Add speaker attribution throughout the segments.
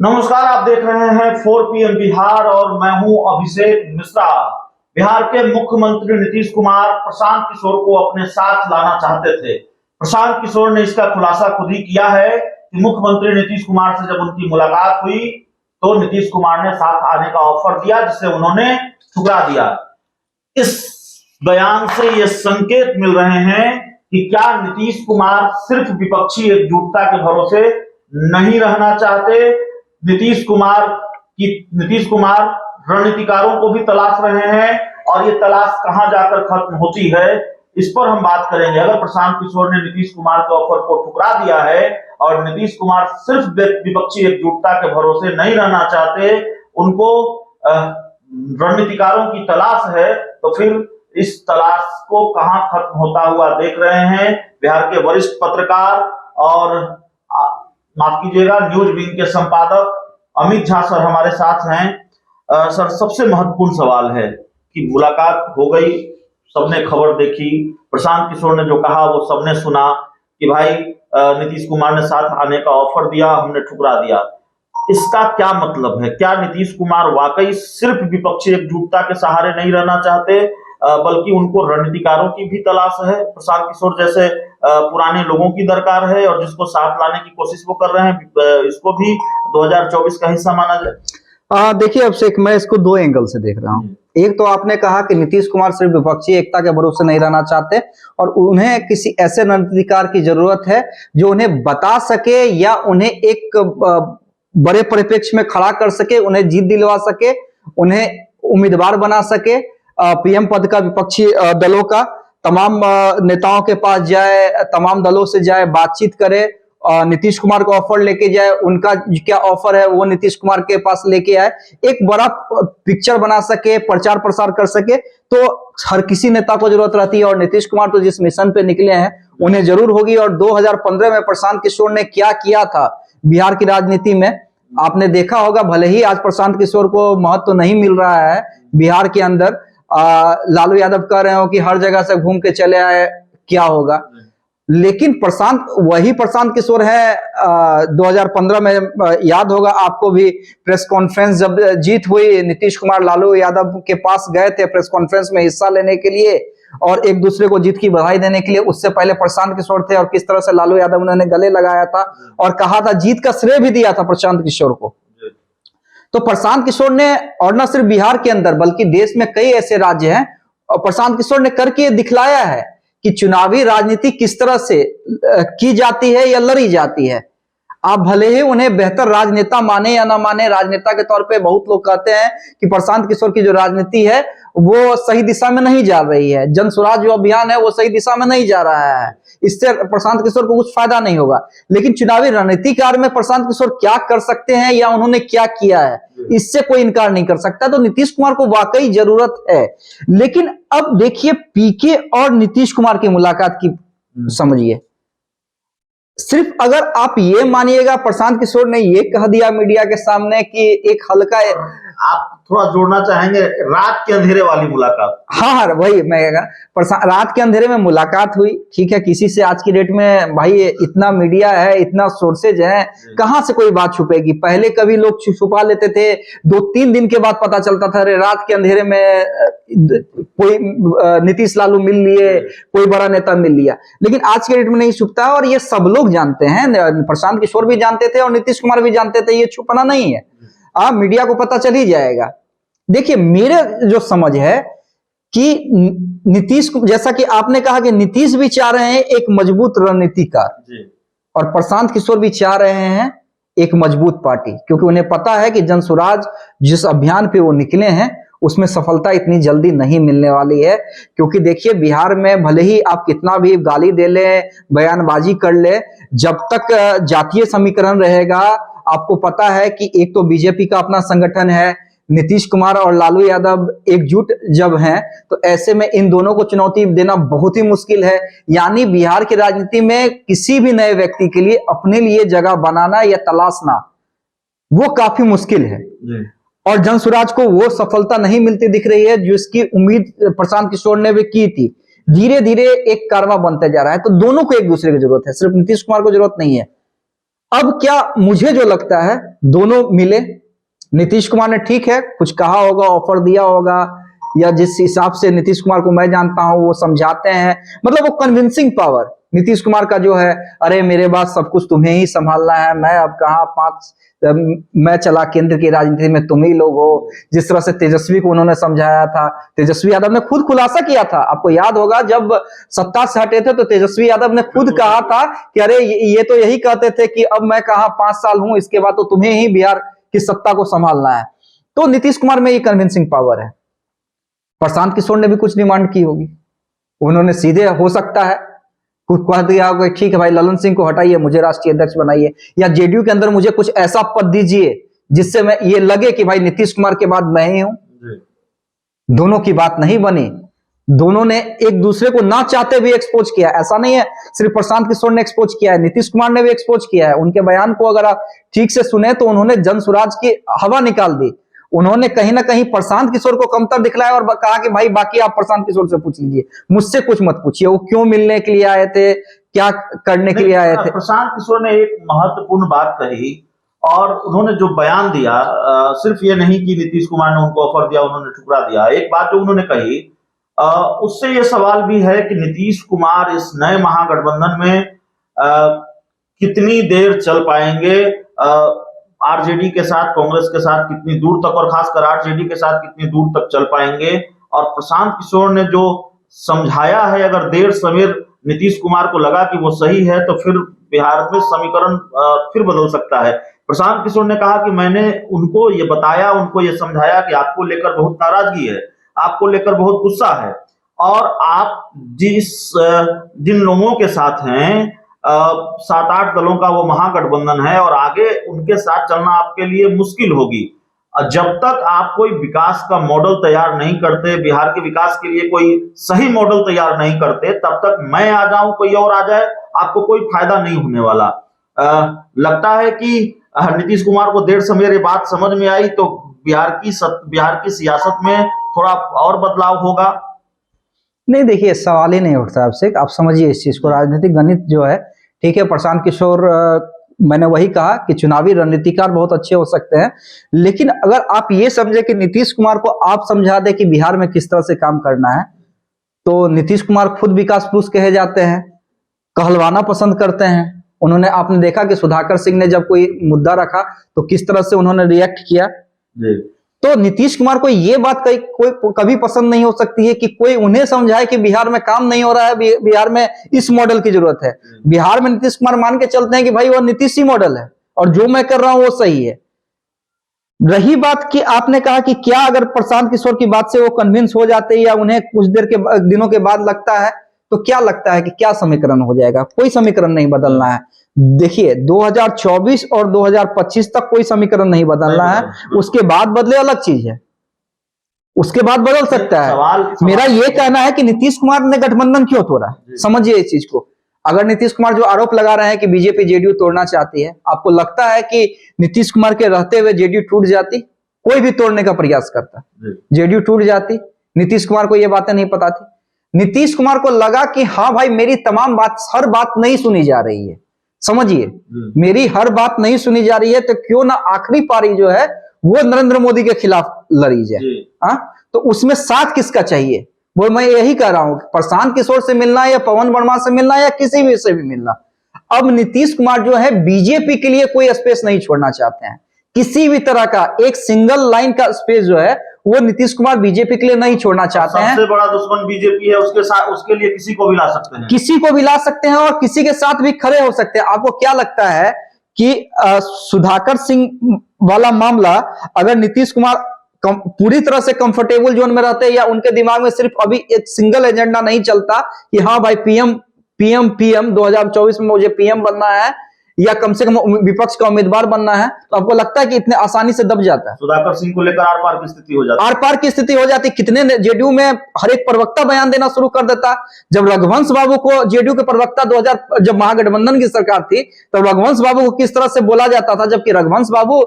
Speaker 1: नमस्कार, आप देख रहे हैं 4 PM बिहार और मैं हूं अभिषेक मिश्रा। बिहार के मुख्यमंत्री नीतीश कुमार प्रशांत किशोर को अपने साथ लाना चाहते थे। प्रशांत किशोर ने इसका खुलासा खुद ही किया है कि मुख्यमंत्री नीतीश कुमार से जब उनकी मुलाकात हुई तो नीतीश कुमार ने साथ आने का ऑफर दिया, जिसे उन्होंने ठुकरा दिया। इस बयान से ये संकेत मिल रहे हैं कि क्या नीतीश कुमार सिर्फ विपक्षी एकजुटता के भरोसे नहीं रहना चाहते। नीतीश कुमार रणनीतिकारों को भी तलाश रहे हैं और ये तलाश कहां जाकर खत्म होती है, इस पर हम बात करेंगे। अगर प्रशांत किशोर ने नीतीश कुमार के ऑफर को ठुकरा दिया है और नीतीश कुमार सिर्फ विपक्षी एकजुटता के भरोसे नहीं रहना चाहते, उनको रणनीतिकारों की तलाश है, तो फिर इस तलाश को कहां खत्म होता हुआ देख रहे हैं। बिहार के वरिष्ठ पत्रकार और माफ कीजिएगा न्यूज विंग के संपादक अमित झा सर हमारे साथ हैं। सर, सबसे महत्वपूर्ण सवाल है कि मुलाकात हो गई, सबने खबर देखी, प्रशांत किशोर ने जो कहा वो सबने सुना कि भाई नीतीश कुमार ने साथ आने का ऑफर दिया, हमने ठुकरा दिया। इसका क्या मतलब है? क्या नीतीश कुमार वाकई सिर्फ विपक्षी एकजुटता के सहारे नहीं रहना चाहते, बल्कि उनको रणनीतिकारों की भी तलाश है? प्रशांत किशोर जैसे पुराने लोगों की दरकार है और जिसको साथ लाने की कोशिश वो कर रहे हैं, इसको भी 2024 का हिस्सा माना जाए।
Speaker 2: देखिए अभिषेक, मैं इसको दो एंगल से देख रहा हूँ। एक तो आपने कहा कि नीतीश कुमार सिर्फ विपक्षी एकता के भरोसे नहीं रहना चाहते और उन्हें किसी ऐसे रणनीतिकार की जरूरत है जो उन्हें बता सके या उन्हें एक बड़े परिप्रेक्ष्य में खड़ा कर सके, उन्हें जीत दिलवा सके, उन्हें उम्मीदवार बना सके। पीएम पद का विपक्षी दलों का तमाम नेताओं के पास जाए, तमाम दलों से जाए, बातचीत करे, नीतीश कुमार को ऑफर लेके जाए, उनका क्या ऑफर है वो नीतीश कुमार के पास लेके आए, एक बड़ा पिक्चर बना सके, प्रचार प्रसार कर सके, तो हर किसी नेता को जरूरत रहती है। और नीतीश कुमार तो जिस मिशन पे निकले हैं उन्हें जरूर होगी। और 2015 में प्रशांत किशोर ने क्या किया था बिहार की राजनीति में आपने देखा होगा। भले ही आज प्रशांत किशोर को महत्व तो नहीं मिल रहा है बिहार के अंदर, लालू यादव कह रहे हो कि हर जगह से घूम के चले आए, क्या होगा, लेकिन वही प्रशांत किशोर है। 2015 में याद होगा आपको भी, प्रेस कॉन्फ्रेंस जब जीत हुई, नीतीश कुमार लालू यादव के पास गए थे प्रेस कॉन्फ्रेंस में हिस्सा लेने के लिए और एक दूसरे को जीत की बधाई देने के लिए। उससे पहले प्रशांत किशोर थे और किस तरह से लालू यादव उन्होंने गले लगाया था और कहा था, जीत का श्रेय भी दिया था प्रशांत किशोर को। तो प्रशांत किशोर ने, और न सिर्फ बिहार के अंदर बल्कि देश में कई ऐसे राज्य हैं, और प्रशांत किशोर ने करके दिखलाया है कि चुनावी राजनीति किस तरह से की जाती है या लड़ी जाती है। आप भले ही उन्हें बेहतर राजनेता माने या ना माने, राजनेता के तौर पे बहुत लोग कहते हैं कि प्रशांत किशोर की जो राजनीति है वो सही दिशा में नहीं जा रही है, जन स्वराज जो अभियान है वो सही दिशा में नहीं जा रहा है, इससे प्रशांत किशोर को कुछ फायदा नहीं होगा। लेकिन चुनावी रणनीतिकार में प्रशांत किशोर क्या कर सकते हैं या उन्होंने क्या किया है, इससे कोई इनकार नहीं कर सकता। तो नीतीश कुमार को वाकई जरूरत है। लेकिन अब देखिए पीके और नीतीश कुमार की मुलाकात की समझिए। सिर्फ अगर आप ये मानिएगा प्रशांत किशोर ने ये कह दिया मीडिया के सामने कि एक हल्का,
Speaker 1: आप थोड़ा जोड़ना चाहेंगे, रात के अंधेरे वाली मुलाकात?
Speaker 2: हाँ, वही मैं रात के अंधेरे में मुलाकात हुई, ठीक है। किसी से आज की डेट में भाई इतना मीडिया है, इतना सोर्सेज है, कहां से कोई बात छुपेगी। पहले कभी लोग छुपा लेते थे, 2-3 दिन के बाद पता चलता था, अरे रात के अंधेरे में कोई नीतीश लालू मिल लिए, कोई बड़ा नेता मिल लिया। लेकिन आज के डेट में नहीं छुपता और ये सब लोग जानते हैं, प्रशांत किशोर भी जानते थे और नीतीश कुमार भी जानते थे, ये छुपाना नहीं है। मीडिया को पता चल ही जाएगा। देखिए मेरे जो समझ है कि नीतीश, जैसा कि आपने कहा कि नीतीश भी चाह रहे हैं एक मजबूत रणनीतिकार और प्रशांत किशोर भी चाह रहे हैं एक मजबूत पार्टी, क्योंकि उन्हें पता है कि जन स्वराज जिस अभियान पे वो निकले हैं उसमें सफलता इतनी जल्दी नहीं मिलने वाली है। क्योंकि देखिए बिहार में भले ही आप कितना भी गाली दे ले, बयानबाजी कर ले, जब तक जातीय समीकरण रहेगा, आपको पता है कि एक तो बीजेपी का अपना संगठन है, नीतीश कुमार और लालू यादव एकजुट जब हैं, तो ऐसे में इन दोनों को चुनौती देना बहुत ही मुश्किल है। यानी बिहार की राजनीति में किसी भी नए व्यक्ति के लिए अपने लिए जगह बनाना या तलाशना वो काफी मुश्किल है और जन स्वराज को वो सफलता नहीं मिलती दिख रही है जिसकी उम्मीद प्रशांत किशोर ने भी की थी। धीरे धीरे एक कारवां बनते जा रहा है। तो दोनों को एक दूसरे की जरूरत है, सिर्फ नीतीश कुमार को जरूरत नहीं है। अब क्या मुझे जो लगता है, दोनों मिले, नीतीश कुमार ने ठीक है कुछ कहा होगा, ऑफर दिया होगा, या जिस हिसाब से नीतीश कुमार को मैं जानता हूं वो समझाते हैं, मतलब वो कन्विंसिंग पावर नीतीश कुमार का जो है, अरे मेरे बाद सब कुछ तुम्हें ही संभालना है, मैं अब कहाँ मैं चला केंद्र की राजनीति में, तुम ही लोग हो। जिस तरह से तेजस्वी को उन्होंने समझाया था, तेजस्वी यादव ने खुद खुलासा किया था, आपको याद होगा जब सत्ता से हटे थे तो तेजस्वी यादव ने खुद कहा था कि अरे ये तो यही कहते थे कि अब मैं कहा 5 साल हूं, इसके बाद तो तुम्हें ही बिहार की सत्ता को संभालना है। तो नीतीश कुमार में ये कन्विंसिंग पावर है। प्रशांत किशोर ने भी कुछ डिमांड की होगी, उन्होंने सीधे हो सकता है कुछ कह दिया होगा, ठीक है भाई ललन सिंह को हटाइए, मुझे राष्ट्रीय अध्यक्ष बनाइए, या जेडीयू के अंदर मुझे कुछ ऐसा पद दीजिए जिससे मैं ये लगे कि भाई नीतीश कुमार के बाद मैं ही हूं। दोनों की बात नहीं बनी, दोनों ने एक दूसरे को ना चाहते भी एक्सपोज किया। ऐसा नहीं है सिर्फ प्रशांत किशोर ने एक्सपोज किया है, नीतीश कुमार ने भी एक्सपोज किया है। उनके बयान को अगर आप ठीक से सुने तो उन्होंने जन स्वराज की हवा निकाल दी। उन्होंने कहीं ना कहीं प्रशांत किशोर को कमतर दिखलाया और कहा कि भाई बाकी आप प्रशांत किशोर से पूछ लीजिए, मुझसे कुछ मत पूछिए, वो क्यों मिलने के लिए आए थे, क्या करने के लिए आए थे।
Speaker 1: प्रशांत किशोर ने एक महत्वपूर्ण बात कही और उन्होंने जो बयान दिया, सिर्फ ये नहीं कि नीतीश कुमार ने उनको ऑफर दिया उन्होंने ठुकरा दिया। एक बात जो उन्होंने कही, उससे ये सवाल भी है कि नीतीश कुमार इस नए महागठबंधन में कितनी देर चल पाएंगे, आरजेडी के साथ, कांग्रेस के साथ कितनी दूर तक, और खासकर आरजेडी के साथ कितनी दूर तक चल पाएंगे। और प्रशांत किशोर ने जो समझाया है, अगर देर सवेर नीतीश कुमार को लगा कि वो सही है तो फिर बिहार में समीकरण फिर बदल सकता है। प्रशांत किशोर ने कहा कि मैंने उनको ये बताया, उनको ये समझाया कि आपको लेकर बहुत नाराजगी है, आपको लेकर बहुत गुस्सा है, और आप जिन लोगों के साथ हैं, 7-8 दलों का वो महागठबंधन है और आगे उनके साथ चलना आपके लिए मुश्किल होगी। जब तक आप कोई विकास का मॉडल तैयार नहीं करते, बिहार के विकास के लिए कोई सही मॉडल तैयार नहीं करते, तब तक मैं आ जाऊं, कोई और आ जाए, आपको कोई फायदा नहीं होने वाला। लगता है कि नीतीश कुमार को देर सवेर ये बात समझ में आई तो बिहार की सियासत में थोड़ा और बदलाव होगा।
Speaker 2: नहीं देखिए, सवाल ही नहीं उठता आपसे, आप समझिए इस चीज को। राजनीतिक गणित जो है, ठीक है, प्रशांत किशोर, मैंने वही कहा कि चुनावी रणनीतिकार बहुत अच्छे हो सकते हैं, लेकिन अगर आप ये समझे कि नीतीश कुमार को आप समझा दे कि बिहार में किस तरह से काम करना है, तो नीतीश कुमार खुद विकास पुरुष कहे जाते हैं, कहलवाना पसंद करते हैं। उन्होंने, आपने देखा कि सुधाकर सिंह ने जब कोई मुद्दा रखा तो किस तरह से उन्होंने रिएक्ट किया। तो नीतीश कुमार को ये बात कभी पसंद नहीं हो सकती है कि कोई उन्हें समझाए कि बिहार में काम नहीं हो रहा है, बिहार में इस मॉडल की जरूरत है। बिहार में नीतीश कुमार मान के चलते हैं कि भाई वो नीतीश ही मॉडल है और जो मैं कर रहा हूं वो सही है। रही बात कि आपने कहा कि क्या अगर प्रशांत किशोर की बात से वो कन्विंस हो जाते हैं या उन्हें कुछ दिनों के बाद लगता है, तो क्या लगता है कि क्या समीकरण हो जाएगा? कोई समीकरण नहीं बदलना है। देखिए 2024 और 2025 तक कोई समीकरण नहीं बदलना है, उसके बाद बदले अलग चीज है, उसके बाद बदल सकता है। मेरा ये कहना है कि नीतीश कुमार ने गठबंधन क्यों तोड़ा, समझिए इस चीज को। अगर नीतीश कुमार जो आरोप लगा रहे हैं कि बीजेपी जेडीयू तोड़ना चाहती है, आपको लगता है कि नीतीश कुमार के रहते हुए जेडीयू टूट जाती? कोई भी तोड़ने का प्रयास करता, जेडीयू टूट जाती। नीतीश कुमार को ये बातें नहीं पता थी। नीतीश कुमार को लगा कि हाँ भाई, मेरी तमाम बात, हर बात नहीं सुनी जा रही है, समझिए, मेरी हर बात नहीं सुनी जा रही है, तो क्यों ना आखिरी पारी जो है वो नरेंद्र मोदी के खिलाफ लड़ी जाए। हाँ, तो उसमें साथ किसका चाहिए? वो मैं यही कह रहा हूं, प्रशांत किशोर से मिलना या पवन वर्मा से मिलना या किसी भी से भी मिलना। अब नीतीश कुमार जो है बीजेपी के लिए कोई स्पेस नहीं छोड़ना चाहते हैं, किसी भी तरह का एक सिंगल लाइन का स्पेस जो है वो नीतीश कुमार बीजेपी के लिए नहीं छोड़ना चाहते हैं।
Speaker 1: सबसे बड़ा दुश्मन बीजेपी है, उसके साथ, उसके लिए किसी को भी ला सकते हैं,
Speaker 2: किसी को भी ला सकते हैं और किसी के साथ भी खड़े हो सकते हैं। आपको क्या लगता है कि सुधाकर सिंह वाला मामला, अगर नीतीश कुमार पूरी तरह से कंफर्टेबल जोन में रहते या उनके दिमाग में सिर्फ अभी एक सिंगल एजेंडा नहीं चलता कि हाँ भाई पीएम 2024 में मुझे पीएम बनना है या कम से कम विपक्ष का उम्मीदवार बनना है, तो आपको लगता है कि इतने आसानी से दब जाता है?
Speaker 1: सुधाकर सिंह को लेकर आर पार की स्थिति हो जाती,
Speaker 2: आर पार की स्थिति हो जाती। कितने जेडीयू में हर एक प्रवक्ता बयान देना शुरू कर देता। जब रघुवंश बाबू को जेडीयू के प्रवक्ता 2000 जब महागठबंधन की सरकार थी, तब रघुवंश बाबू को किस तरह से बोला जाता था, जबकि रघुवंश बाबू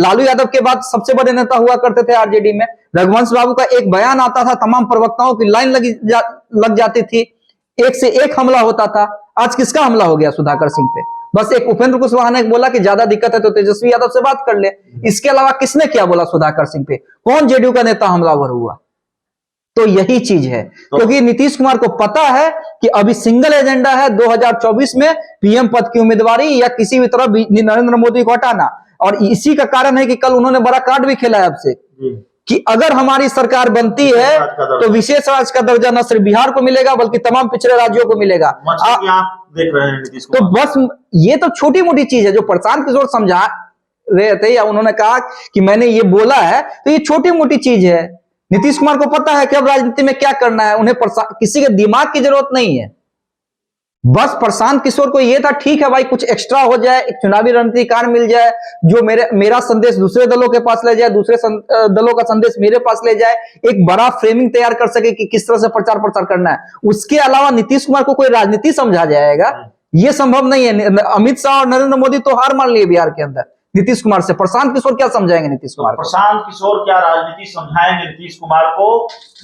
Speaker 2: लालू यादव के बाद सबसे बड़े नेता हुआ करते थे आरजेडी में। रघुवंश बाबू का एक बयान आता था, तमाम प्रवक्ताओं की लाइन लग जाती थी, एक से एक हमला होता था। आज किसका हमला हो गया सुधाकर सिंह पे? बस एक उपेंद्र कुशवाहा ने बोला कि ज्यादा दिक्कत है तो तेजस्वी यादव से बात कर ले। इसके अलावा किसने क्या बोला सुधाकर सिंह पे? कौन जेडीयू का नेता हमलावर हुआ? तो यही चीज है, क्योंकि नीतीश कुमार को पता है कि अभी सिंगल एजेंडा है 2024 में पीएम पद की उम्मीदवारी या किसी भी तरह नरेंद्र मोदी को हटाना। और इसी का कारण है कि कल उन्होंने बड़ा कार्ड भी खेला है आपसे कि अगर हमारी सरकार बनती है तो विशेष राज्य का दर्जा न सिर्फ बिहार को मिलेगा बल्कि तमाम पिछड़े राज्यों को मिलेगा।
Speaker 1: आप देख रहे हैं नीतीश
Speaker 2: तो बस ये तो छोटी मोटी चीज है जो प्रशांत किशोर समझा रहे थे या उन्होंने कहा कि मैंने ये बोला है, तो ये छोटी मोटी चीज है। नीतीश कुमार को पता है कि अब राजनीति में क्या करना है, उन्हें किसी के दिमाग की जरूरत नहीं है। बस प्रशांत किशोर को ये था ठीक है भाई कुछ एक्स्ट्रा हो जाए, एक चुनावी रणनीतिकार मिल जाए जो मेरा संदेश दूसरे दलों के पास ले जाए, दूसरे दलों का संदेश मेरे पास ले जाए, एक बड़ा फ्रेमिंग तैयार कर सके कि किस तरह से प्रचार प्रसार करना है। उसके अलावा नीतीश कुमार को कोई राजनीति समझा जाएगा ये संभव नहीं है। अमित शाह और नरेंद्र मोदी तो हार मान लिए बिहार के अंदर, नीतीश कुमार से प्रशांत किशोर क्या समझाएंगे नीतीश कुमार को?
Speaker 1: प्रशांत किशोर क्या राजनीति समझाएंगे नीतीश कुमार को?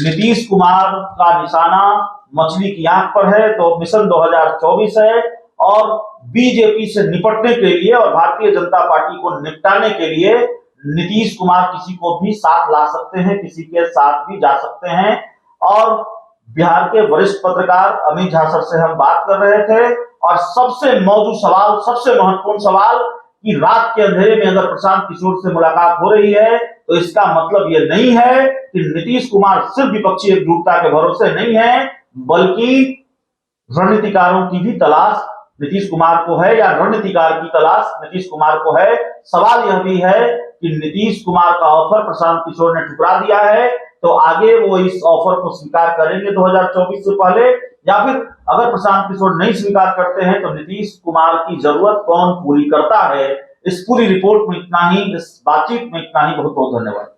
Speaker 1: नीतीश कुमार का निशाना मछली की आंख पर है। तो मिशन 2024 है और बीजेपी से निपटने के लिए और भारतीय जनता पार्टी को निपटाने के लिए नीतीश कुमार किसी को भी साथ ला सकते हैं, किसी के साथ भी जा सकते हैं। और बिहार के वरिष्ठ पत्रकार अमित झा सर से हम बात कर रहे थे और सबसे मौजूद सवाल, सबसे महत्वपूर्ण सवाल कि रात के अंधेरे में अगर प्रशांत किशोर से मुलाकात हो रही है तो इसका मतलब यह नहीं है कि नीतीश कुमार सिर्फ विपक्षी एकजुटता के भरोसे नहीं है, बल्कि रणनीतिकारों की भी तलाश नीतीश कुमार को है या रणनीतिकार की तलाश नीतीश कुमार को है। सवाल यह भी है कि नीतीश कुमार का ऑफर प्रशांत किशोर ने ठुकरा दिया है, तो आगे वो इस ऑफर को स्वीकार करेंगे 2024 से पहले, या फिर अगर प्रशांत किशोर नहीं स्वीकार करते हैं तो नीतीश कुमार की जरूरत कौन पूरी करता है। इस पूरी रिपोर्ट में इतना ही, इस बातचीत में इतना ही। बहुत बहुत धन्यवाद।